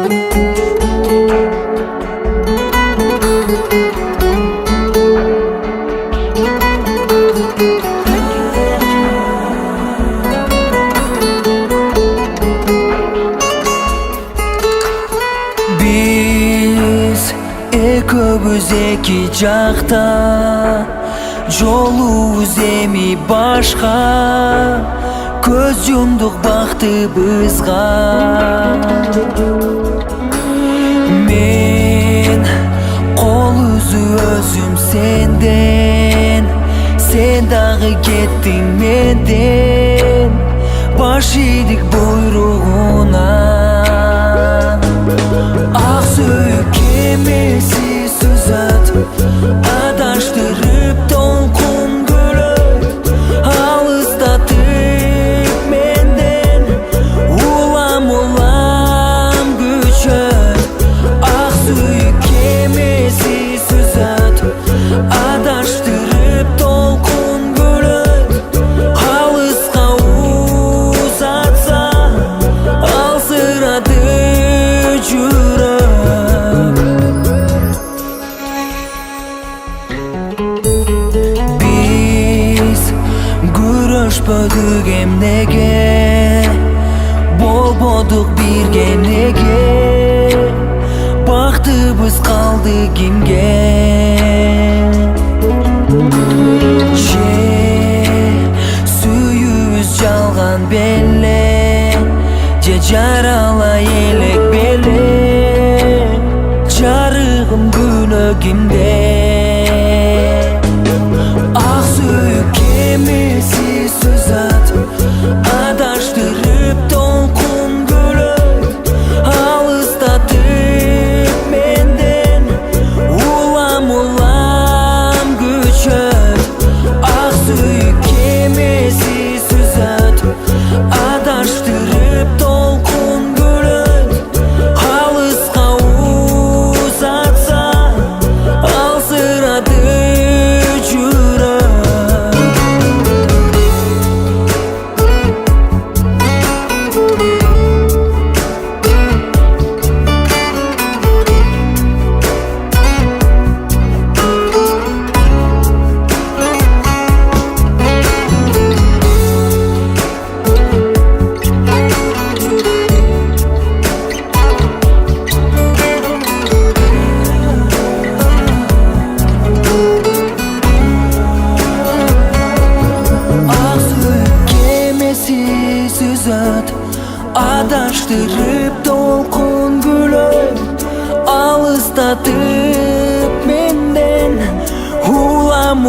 Biz ekobüz eki жақта, жолубуз эми башка, көз жумдук бактыбызга. Мен кол үзүм сенден, сен дагы кеттиң менден, баш ийдик буйругунан. Ак сүйүк кемеси сүзөт, адаштырып толкун көлөт, алыстатып менден улам күчөт. Ак сүйүк кемеси сүзөт, адаштырып толкун көлөт, алыска узатса алсырады жүрөк. Биз күрөшпөдүк эмнеге, болбодук бирге эмнеге, бактыбыз калды кимге? Же сүйүүбүз жалган беле, же жаралай элек беле, жарыгым күнөө кимде? Ак сүйүк кемеси сүзөт, адаштырып толкун көлөт, алыстатып менден улам күчөт. Ак сүйүк кемеси сүзөт, адаштырып толкун көлөт, алыска узатса алсырады жүрөк. Ак сүйүк кемеси сүзөт, адаштырып толкун көлөт, алыстатып менден улам